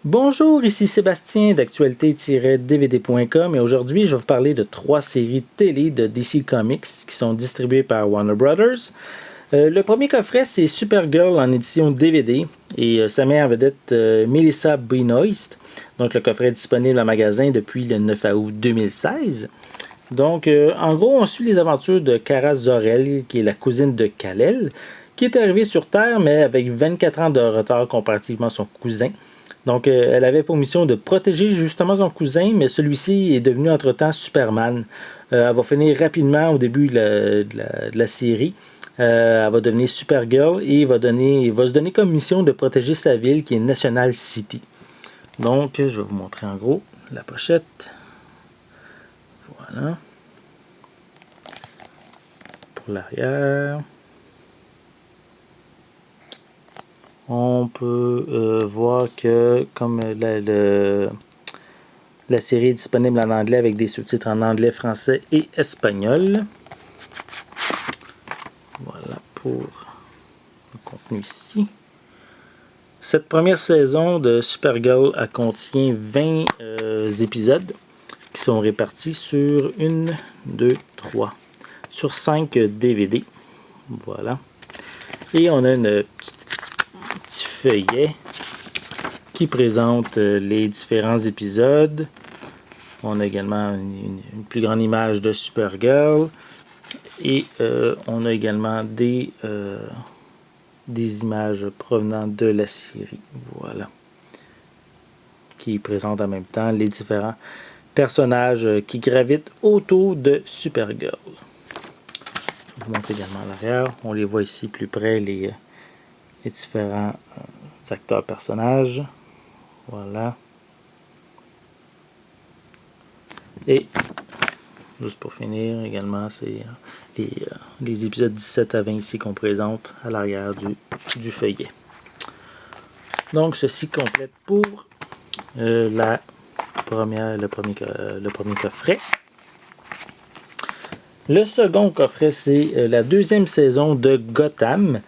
Bonjour, ici Sébastien d'actualité-dvd.com et aujourd'hui je vais vous parler de 3 séries télé de DC Comics qui sont distribuées par Warner Brothers. Le premier coffret c'est Supergirl en édition DVD et ça met en vedette Melissa Benoist. Donc le coffret est disponible en magasin depuis le 9 août 2016. Donc en gros on suit les aventures de Kara Zor-El qui est la cousine de Kal-El qui est arrivée sur Terre mais avec 24 ans de retard comparativement à son cousin. Donc, elle avait pour mission de protéger justement son cousin, mais celui-ci est devenu entre-temps Superman. Elle va finir rapidement au début de la série. Elle va devenir Supergirl et il va se donner comme mission de protéger sa ville qui est National City. Donc, je vais vous montrer en gros la pochette. Voilà. Pour l'arrière. On peut voir que comme la série est disponible en anglais avec des sous-titres en anglais, français et espagnol. Voilà pour le contenu ici. Cette première saison de Supergirl contient 20 épisodes qui sont répartis sur 5 DVD. Voilà. Et on a une petit feuillet qui présente les différents épisodes. On a également une plus grande image de Supergirl et on a également des images provenant de la série. Voilà. Qui présentent en même temps les différents personnages qui gravitent autour de Supergirl. Je vous montre également à l'arrière. On les voit ici plus près, les différents acteurs personnages. Voilà. Et juste pour finir également, c'est les épisodes 17 à 20 ici qu'on présente à l'arrière du feuillet. Donc ceci complète pour le premier coffret. Le second coffret, c'est la deuxième saison de Gotham,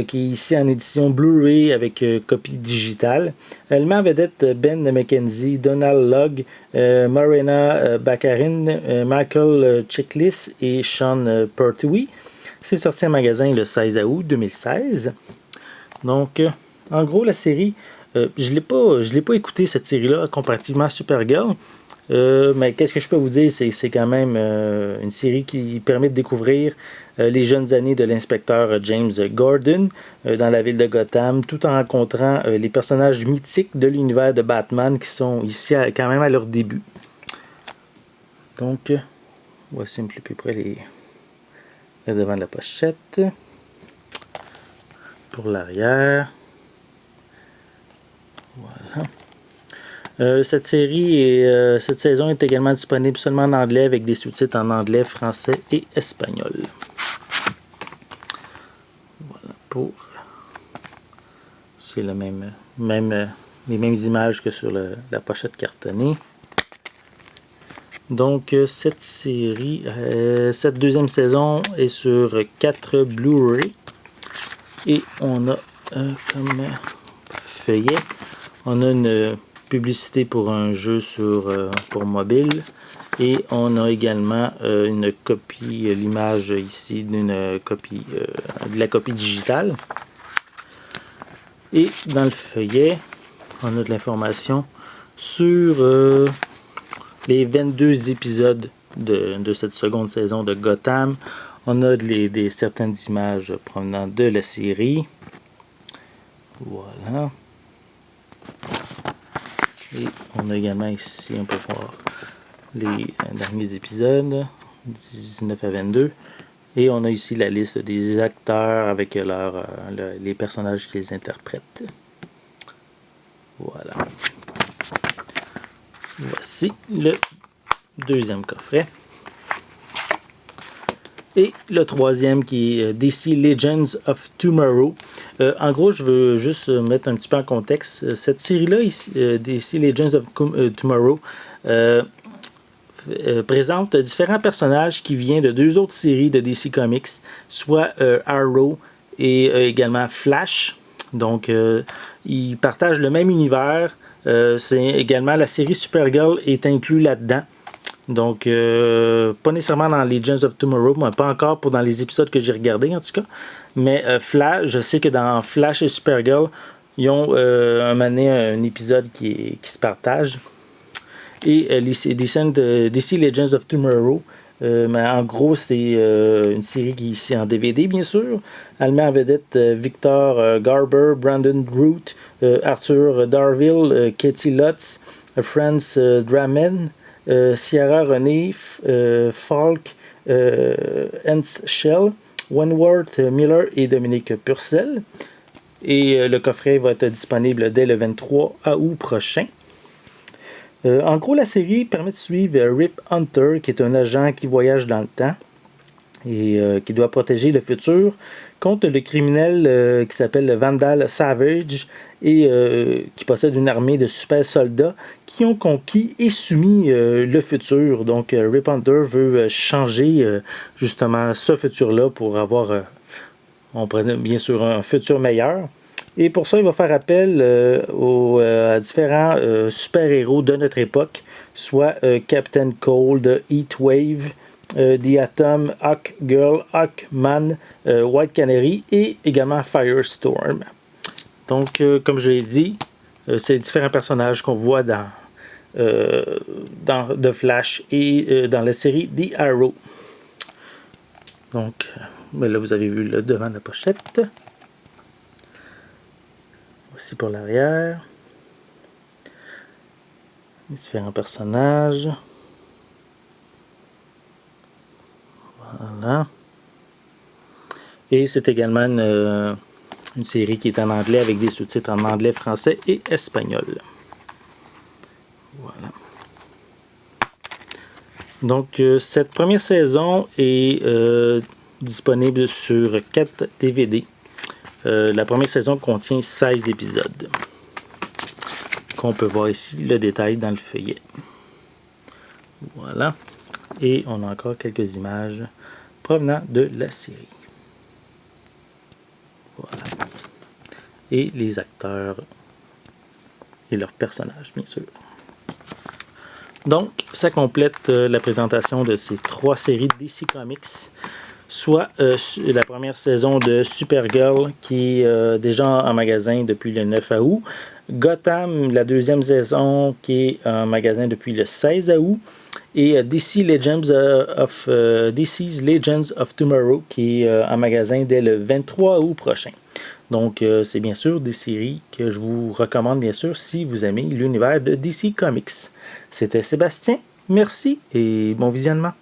qui est ici en édition Blu-ray avec copie digitale. Elle met en vedette Ben McKenzie, Donald Logg, Morena Baccarin, Michael Chiklis et Sean Pertwee. C'est sorti en magasin le 16 août 2016. Donc, en gros, la série, je l'ai pas écouté cette série-là comparativement à Supergirl. Mais qu'est-ce que je peux vous dire, c'est quand même une série qui permet de découvrir les jeunes années de l'inspecteur James Gordon dans la ville de Gotham, tout en rencontrant les personnages mythiques de l'univers de Batman qui sont ici quand même à leur début. Donc, voici un peu plus près le devant de la pochette. Pour l'arrière. Voilà. Cette saison est également disponible seulement en anglais avec des sous-titres en anglais, français et espagnol. Voilà pour. C'est les mêmes images que sur la pochette cartonnée. Donc cette deuxième saison est sur 4 Blu-ray et on a comme feuillet, on a une publicité pour un jeu pour mobile et on a également une copie, l'image ici d'une copie de la copie digitale. Et dans le feuillet, on a de l'information sur les 22 épisodes de cette seconde saison de Gotham. On a certaines images provenant de la série. Voilà. Et on a également ici, on peut voir les derniers épisodes, 19 à 22. Et on a ici la liste des acteurs avec les personnages qui les interprètent. Voilà. Voici le deuxième coffret. Et le troisième qui est DC Legends of Tomorrow. En gros, je veux juste mettre un petit peu en contexte. Cette série-là, DC Legends of Tomorrow, présente différents personnages qui viennent de 2 autres séries de DC Comics, soit Arrow et également Flash. Donc, il ils partagent le même univers. C'est également la série Supergirl est inclue là-dedans. Donc, pas nécessairement dans Legends of Tomorrow, mais pas encore dans les épisodes que j'ai regardés en tout cas. Mais Flash, je sais que dans Flash et Supergirl, ils ont un épisode qui se partage. Et DC Legends of Tomorrow, mais en gros, c'est une série qui est ici en DVD, bien sûr. Elle met en vedette Victor Garber, Brandon Groot, Arthur Darville, Katie Lutz, Franz Dramen, Ciara Renée, Falk, Hans Schell, Wentworth Miller et Dominique Purcell. Et le coffret va être disponible dès le 23 août prochain. En gros, la série permet de suivre Rip Hunter, qui est un agent qui voyage dans le temps et qui doit protéger le futur contre le criminel qui s'appelle Vandal Savage et qui possède une armée de super soldats qui ont conquis et soumis le futur. Donc, Rip Hunter veut changer justement ce futur-là pour avoir, on pourrait dire, bien sûr, un futur meilleur. Et pour ça, il va faire appel à différents super-héros de notre époque, soit Captain Cold, Heatwave, The Atom, Hawkgirl, Hawkman, White Canary et également Firestorm. Donc, comme je l'ai dit, c'est différents personnages qu'on voit dans The Flash et dans la série The Arrow. Donc, là, vous avez vu le devant de la pochette. Voici pour l'arrière. Les différents personnages. Voilà. Et c'est également une série qui est en anglais avec des sous-titres en anglais, français et espagnol. Voilà. Donc, cette première saison est disponible sur 4 DVD. La première saison contient 16 épisodes. Qu'on peut voir ici le détail dans le feuillet. Voilà. Et on a encore quelques images provenant de la série. Voilà. Et les acteurs et leurs personnages, bien sûr. Donc, ça complète la présentation de ces 3 séries DC Comics. Soit la première saison de Supergirl qui est déjà en magasin depuis le 9 août. Gotham, la deuxième saison qui est en magasin depuis le 16 août. Et DC's Legends of Tomorrow qui est en magasin dès le 23 août prochain. Donc, c'est bien sûr des séries que je vous recommande bien sûr si vous aimez l'univers de DC Comics. C'était Sébastien, merci et bon visionnement.